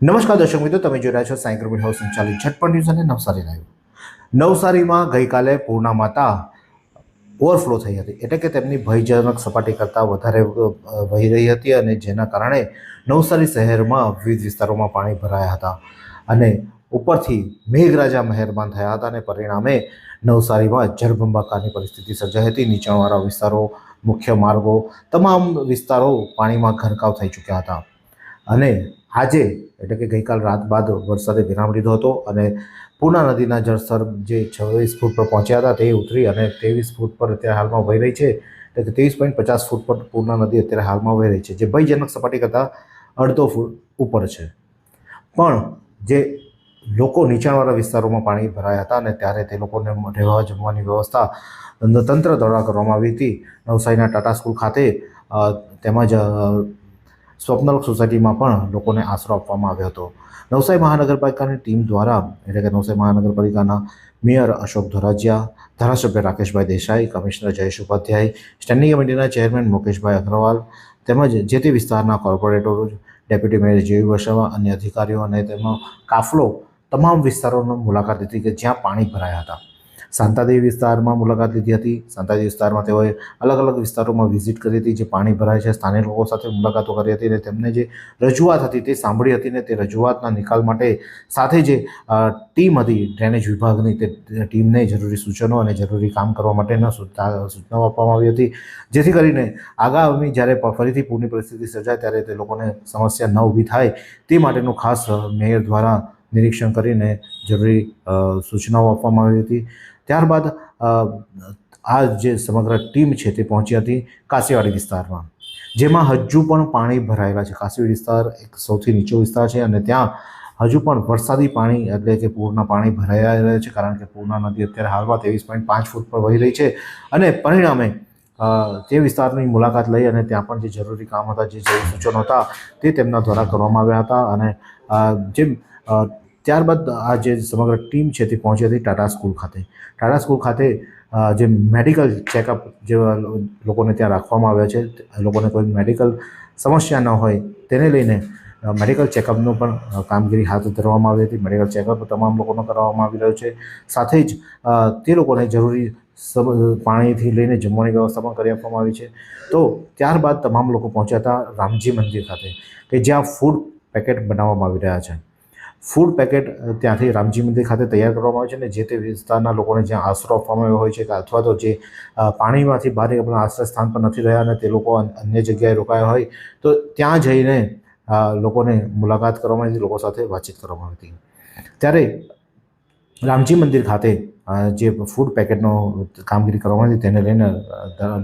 નમસ્કાર દર્શક મિત્રો, તમે જોઈ રહ્યા છો સાઈ ગ્રુપ હાઉસ સંચાલિત ઝટપટ ન્યૂઝ અને નવસારી લાઈવ. નવસારીમાં ગઈકાલે પૂર્ણા માતા ઓવરફ્લો થઈ હતી, એટલે કે તેમની ભયજનક સપાટી કરતાં વધારે વહી રહી હતી અને જેના કારણે નવસારી શહેરમાં વિવિધ વિસ્તારોમાં પાણી ભરાયા હતા અને ઉપરથી મેઘરાજા મહેરબાન થયા હતા અને પરિણામે નવસારીમાં જળબંબાકારની પરિસ્થિતિ સર્જાઈ હતી. નીચાણવાળા વિસ્તારો, મુખ્ય માર્ગો, તમામ વિસ્તારો પાણીમાં ગરકાવ થઈ ચૂક્યા હતા અને આજે એટલે કે ગઈકાલ રાત બાદ વરસાદે વિરામ લીધો હતો અને પૂર્ણા નદીના જળસ્તર જે 26 ફૂટ પર પહોંચ્યા હતા તે ઉતરી અને 23 ફૂટ પર અત્યારે હાલમાં વહી રહી છે. એટલે કે 23.50 ફૂટ પર પૂર્ણા નદી અત્યારે હાલમાં વહી રહી છે, જે ભયજનક સપાટી કરતાં અડધો ફૂટ ઉપર છે. પણ જે લોકો નીચાણવાળા વિસ્તારોમાં પાણી ભરાયા હતા અને ત્યારે તે લોકોને રહેવા જમવાની વ્યવસ્થા તંત્ર દ્વારા કરવામાં આવી હતી. નવસારીના ટાટા સ્કૂલ ખાતે તેમજ સ્વપ્નલોક સોસાયટીમાં પણ લોકોને આશરો આપવામાં આવ્યો હતો. નવસારી મહાનગરપાલિકાની ટીમ દ્વારા, એટલે કે નવસારી મહાનગરપાલિકાના મેયર અશોક ધોરાજીયા, ધારાસભ્ય રાકેશભાઈ દેસાઈ, કમિશનર જયેશ ઉપાધ્યાય, સ્ટેન્ડિંગ કમિટીના ચેરમેન મુકેશભાઈ અગ્રવાલ તેમજ જે તે વિસ્તારના કોર્પોરેટરો, ડેપ્યુટી મેયર જેવી વસાવા, અન્ય અધિકારીઓ અને તેમનો કાફલો તમામ વિસ્તારોની મુલાકાત લીધી કે જ્યાં પાણી ભરાયા હતા. શાંતાદેવી વિસ્તારમાં મુલાકાત લીધી હતી. શાંતાદેવી વિસ્તારમાં તેઓએ અલગ અલગ વિસ્તારોમાં વિઝિટ કરી હતી, જે પાણી ભરાય છે. સ્થાનિક લોકો સાથે મુલાકાતો કરી હતી અને તેમને જે રજૂઆત હતી તે સાંભળી હતી ને તે રજૂઆતના નિકાલ માટે સાથે જે ટીમ હતી ડ્રેનેજ વિભાગની, તે ટીમને જરૂરી સૂચનો અને જરૂરી કામ કરવા માટેના સૂચનાઓ આપવામાં આવી હતી, જેથી કરીને આગામી જ્યારે ફરીથી પૂરની પરિસ્થિતિ સર્જાય ત્યારે તે લોકોને સમસ્યા ન ઊભી થાય તે માટેનું ખાસ મેયર દ્વારા નિરીક્ષણ કરીને જરૂરી સૂચનાઓ આપવામાં આવી હતી. ત્યારબાદ આ જે સમગ્ર ટીમ છે તે પહોંચી હતી કાસીવાડી વિસ્તારમાં, જેમાં હજુ પણ પાણી ભરાયેલા છે. કાસીવાડી વિસ્તાર એક સૌથી નીચો વિસ્તાર છે અને ત્યાં હજુ પણ વરસાદી પાણી એટલે કે પૂરના પાણી ભરાયા રહ્યા છે, કારણ કે પૂર્ણા નદી અત્યારે હાલમાં 23.5 ફૂટ પર વહી રહી છે અને પરિણામે તે વિસ્તારની મુલાકાત લઈ અને ત્યાં પણ જે જરૂરી કામ હતા, જે સૂચનો હતા તે તેમના દ્વારા કરવામાં આવ્યા હતા. અને જે ત્યારબાદ આ જે સમગ્ર ટીમ છે તે પહોંચી હતી ટાટા સ્કૂલ ખાતે. ટાટા સ્કૂલ ખાતે જે મેડિકલ ચેકઅપ જેવા લોકોને ત્યાં રાખવામાં આવ્યા છે, લોકોને કોઈ મેડિકલ સમસ્યા ન હોય તેને લઈને મેડિકલ ચેકઅપનું પણ કામગીરી હાથ ધરવામાં આવી હતી. મેડિકલ ચેકઅપ તમામ લોકોનો કરવામાં આવી રહ્યો છે. સાથે જ તે લોકોને જરૂરી પાણીથી લઈને જમવાની વ્યવસ્થા પણ કરી આપવામાં આવી છે. તો ત્યારબાદ તમામ લોકો પહોંચ્યા હતા રામજી મંદિર ખાતે, કે જ્યાં ફૂડ પેકેટ બનાવવામાં આવી રહ્યા છે. ફૂડ પેકેટ ત્યાંથી રામજી મંદિર ખાતે તૈયાર કરવામાં આવે છે અને જે તે વિસ્તારના લોકોને જ્યાં આશરો આપવામાં આવ્યો હોય છે, કે અથવા તો જે પાણીમાંથી બહાર આપણા આશ્રય સ્થાન પર નથી રહ્યા અને તે લોકો અન્ય જગ્યાએ રોકાયા હોય તો ત્યાં જઈને લોકોને મુલાકાત કરવામાં આવી હતી, લોકો સાથે વાતચીત કરવામાં આવી હતી. ત્યારે રામજી મંદિર ખાતે જે ફૂડ પેકેટનો કામગીરી કરવામાં આવી તેને લઈને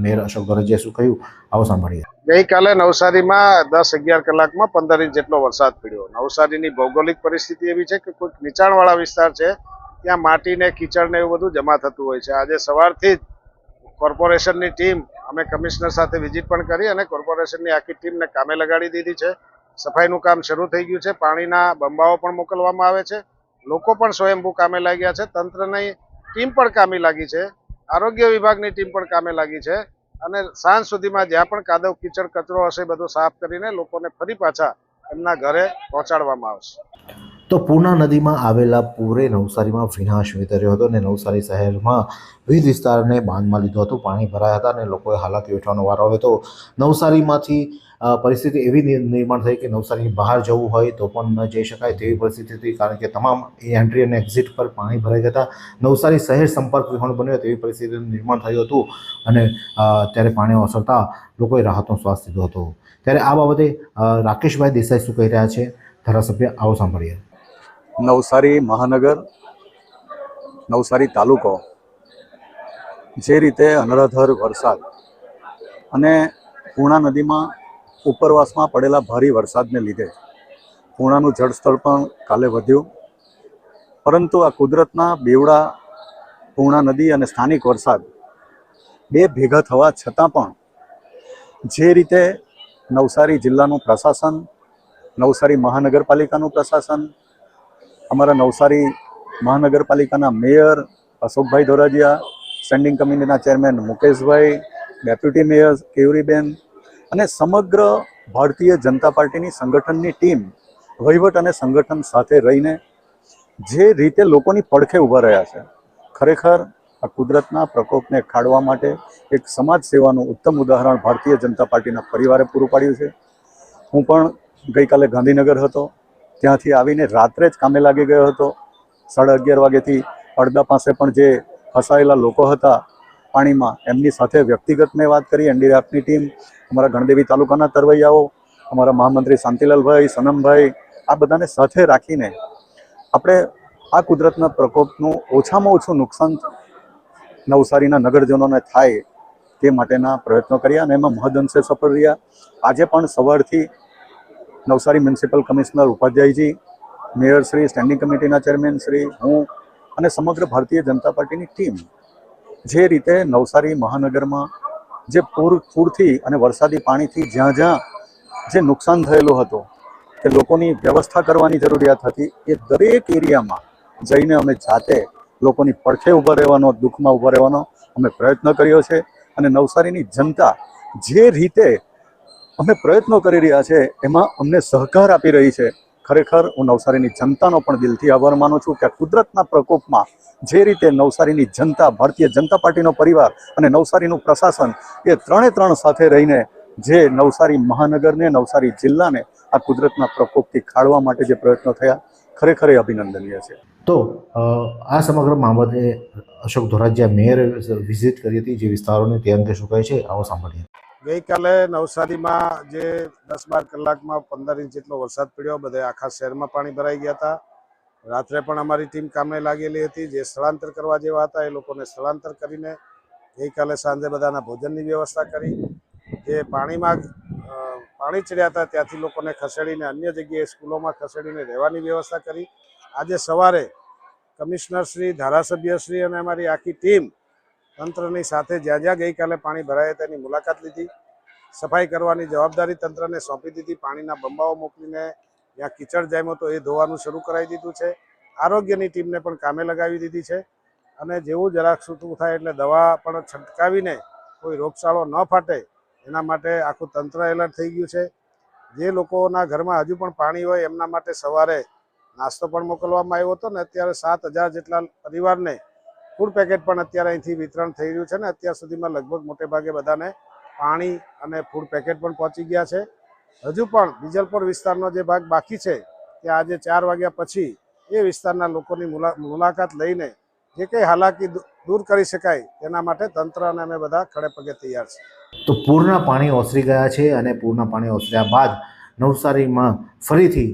મેયર અશોક ધોરાજીયાએ શું કહ્યું, આવો સાંભળીએ. ગઈકાલે નવસારીમાં 10-11 કલાકમાં 15 ઇંચ જેટલો વરસાદ પડ્યો. નવસારીની ભૌગોલિક પરિસ્થિતિ એવી છે કે કોઈ નીચાણવાળા વિસ્તાર છે ત્યાં માટી ને કીચડ ને એવું બધું જમા થતું હોય છે. આજે સવારથી જ કોર્પોરેશનની ટીમ, અમે કમિશનર સાથે વિઝિટ પણ કરી અને કોર્પોરેશનની આખી ટીમને કામે લગાડી દીધી છે. સફાઈનું કામ શરૂ થઈ ગયું છે. પાણીના બંબાઓ પણ મોકલવામાં આવે છે. લોકો પણ સ્વયંભૂ કામે લાગ્યા છે. તંત્રની ટીમ પણ કામે લાગી છે. આરોગ્ય વિભાગની ટીમ પણ કામે લાગી છે અને સાંજ સુધીમાં જ્યાં પણ કાદવ કીચડ કચરો હશે બધું સાફ કરીને લોકોને ફરી પાછા એમના ઘરે પહોંચાડવામાં આવશે. તો પૂર્ણા નદીમાં આવેલા પૂરે નવસારીમાં વિનાશ વિતર્યો હતો અને નવસારી શહેરમાં વિવિધ વિસ્તારને બાંધમાં લીધો હતો. પાણી ભરાયા હતા અને લોકોએ હાલાકી વેઠવાનો વારો આવ્યો હતો. નવસારીમાંથી પરિસ્થિતિ એવી નિર્માણ થઈ કે નવસારી બહાર જવું હોય તો પણ ન જઈ શકાય તેવી પરિસ્થિતિ હતી, કારણ કે તમામ એન્ટ્રી અને એક્ઝિટ પર પાણી ભરાઈ ગયા હતા. નવસારી શહેર સંપર્ક વિહોણ બન્યો તેવી પરિસ્થિતિનું નિર્માણ થયું હતું અને ત્યારે પાણી ઓસરતા લોકોએ રાહતનો શ્વાસ લીધો હતો. ત્યારે આ બાબતે રાકેશભાઈ દેસાઈ શું કહી રહ્યા છે, ધારાસભ્ય, આવો સાંભળીએ. નવસારી મહાનગર, નવસારી તાલુકો જે રીતે અનરાધાર વરસાદ અને પૂર્ણા નદીમાં ઉપરવાસમાં પડેલા ભારે વરસાદને લીધે પૂર્ણાનું જળસ્તર પણ કાલે વધ્યું, પરંતુ આ કુદરતના બેવડા પૂર્ણા નદી અને સ્થાનિક વરસાદ બે ભેગા થવા છતાં પણ જે રીતે નવસારી જિલ્લાનું પ્રશાસન, નવસારી મહાનગરપાલિકાનું પ્રશાસન, અમારા નવસારી મહાનગરપાલિકાના મેયર અશોકભાઈ ધોરાજીયા, સ્ટેન્ડિંગ કમિટીના ચેરમેન મુકેશભાઈ, ડેપ્યુટી મેયર કેયુરીબેન અને સમગ્ર ભારતીય જનતા પાર્ટીની સંગઠનની ટીમ વહીવટ અને સંગઠન સાથે રહીને જે રીતે લોકોની પડખે ઊભા રહ્યા છે, ખરેખર આ કુદરતના પ્રકોપને ખાળવા માટે એક સમાજ સેવાનું ઉત્તમ ઉદાહરણ ભારતીય જનતા પાર્ટીના પરિવારે પૂરું પાડ્યું છે. હું પણ ગઈકાલે ગાંધીનગર હતો, ત્યાંથી આવીને રાત્રે જ કામે લાગી ગયો હતો. 11:30 વાગ્યાથી અડધા પાસે પણ જે ફસાયેલા લોકો હતા પાણીમાં, એમની સાથે વ્યક્તિગત મેં વાત કરી. એનડીઆરએફની ટીમ, અમારા ગણદેવી તાલુકાના તરવૈયાઓ, અમારા મહામંત્રી શાંતિલાલભાઈ, સનમભાઈ, આ બધાને સાથે રાખીને આપણે આ કુદરતના પ્રકોપનું ઓછામાં ઓછું નુકસાન નવસારીના નગરજનોને થાય તે માટેના પ્રયત્નો કર્યા અને એમાં મહદઅંશે સફળ રહ્યા. આજે પણ સવારથી Navsari municipal commissioner Upadhyayji, mayor Shri, standing કમિટીના ચેરમેન શ્રી, હું અને સમગ્ર ભારતીય જનતા પાર્ટીની ટીમ જે રીતે નવસારી મહાનગરમાં જે પૂરથી અને વરસાદી પાણીથી જ્યાં જ્યાં જે નુકસાન થયેલું હતું, કે લોકોની વ્યવસ્થા કરવાની જરૂરિયાત હતી, એ દરેક એરિયામાં જઈને અમે જાતે લોકોની પડખે ઊભા રહેવાનો, દુઃખમાં ઊભા રહેવાનો અમે પ્રયત્ન કર્યો છે. અને નવસારીની જનતા જે રીતે અમે પ્રયત્નો કરી રહ્યા છે એમાં અમને સહકાર આપી રહી છે. ખરેખર હું નવસારીની જનતાનો પણ દિલથી આભાર માનું છું કે કુદરતના પ્રકોપમાં જે રીતે નવસારીની જનતા, ભારતીય જનતા પાર્ટીનો પરિવાર અને નવસારીનું પ્રશાસન એ ત્રણે સાથે રહીને જે નવસારી મહાનગરને, નવસારી જિલ્લાને આ કુદરતના પ્રકોપથી ખાળવા માટે જે પ્રયત્નો થયા, ખરેખર એ અભિનંદનીય છે. તો આ સમગ્ર બાબતે અશોક ધોરાજીયા મેયરે વિઝિટ કરી હતી જે વિસ્તારોને, તે અંગે શું કહે છે આવો સાંભળીએ. ગઈકાલે નવસારીમાં જે 10-12 કલાકમાં 15 ઇંચ જેટલો વરસાદ પડ્યો, બધે આખા શહેરમાં પાણી ભરાઈ ગયા હતા. રાત્રે પણ અમારી ટીમ કામે લાગેલી હતી. જે સ્થળાંતર કરવા જેવા હતા એ લોકોને સ્થળાંતર કરીને ગઈકાલે સાંજે બધાના ભોજનની વ્યવસ્થા કરી. જે પાણી ચડ્યા હતા ત્યાંથી લોકોને ખસેડીને અન્ય જગ્યાએ સ્કૂલોમાં ખસેડીને રહેવાની વ્યવસ્થા કરી. આજે સવારે કમિશનર શ્રી, ધારાસભ્ય શ્રી અને અમારી આખી ટીમ તંત્રની સાથે જ્યાં જ્યાં ગઈકાલે પાણી ભરાયા તેની મુલાકાત લીધી. સફાઈ કરવાની જવાબદારી તંત્રને સોંપી દીધી. પાણીના બંબાઓ મોકલીને જ્યાં કીચડ જામ્યો તો એ ધોવાનું શરૂ કરાવી દીધું છે. આરોગ્યની ટીમને પણ કામે લગાવી દીધી છે અને જેવું જરાક સૂતું થાય એટલે દવા પણ છંટકાવીને કોઈ રોગચાળો ન ફાટે એના માટે આખું તંત્ર એલર્ટ થઈ ગયું છે. જે લોકોના ઘરમાં હજુ પણ પાણી હોય એમના માટે સવારે નાસ્તો પણ મોકલવામાં આવ્યો હતો ને અત્યારે 7,000 જેટલા પરિવારને ફૂડ પેકેટ પણ અત્યારે અહીંથી વિતરણ થઈ રહ્યું છે ને અત્યાર સુધીમાં લગભગ મોટે ભાગે બધાને પાણી અને ફૂડ પેકેટ પણ પહોંચી ગયા છે. હજુ પણ બીજલપોર વિસ્તારનો જે ભાગ બાકી છે ત્યાં આજે 4 વાગ્યા પછી એ વિસ્તારના લોકોની મુલાકાત લઈને જે કંઈ હાલાકી દૂર કરી શકાય તેના માટે તંત્ર અને અમે બધા ખડે પગે તૈયાર છે. તો પૂરના પાણી ઓસરી ગયા છે અને પૂરના પાણી ઓસર્યા બાદ નવસારીમાં ફરીથી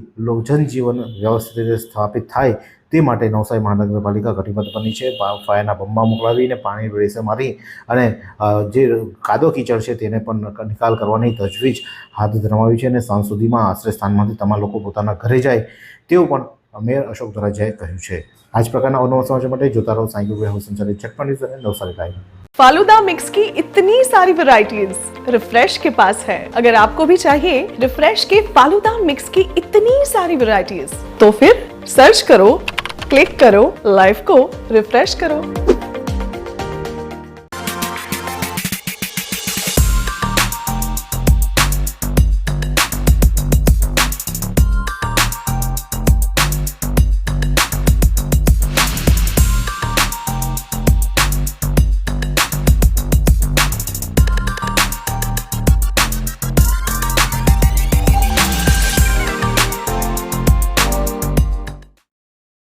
જનજીવન વ્યવસ્થિત રીતે સ્થાપિત થાય તે માટે નવસારી મહાનગરપાલિકા કટિબદ્ધ બની છે. ફાયરના બંબા મોકલાવીને પાણી રેસે મારી અને જે કાદો કીચડ છે તેને પણ નિકાલ કરવાની તજવીજ હાથ ધરવામાં છે અને સાંજ સુધીમાં આશ્રય સ્થાનમાંથી તમામ લોકો પોતાના ઘરે જાય તેવું પણ મેયર અશોક ધોરાજીયાએ કહ્યું છે. આ જ પ્રકારના અવનવા સમાચાર માટે જોતા રહો સાઈ ગ્રુપ હાઉસ સંચાલિત ઝટપટ ન્યૂઝ અને નવસારી લાઈવ. फालूदा मिक्स की इतनी सारी वैरायटीज रिफ्रेश के पास है. अगर आपको भी चाहिए रिफ्रेश के फालूदा मिक्स की इतनी सारी वैरायटीज तो फिर सर्च करो, क्लिक करो, लाइफ को रिफ्रेश करो.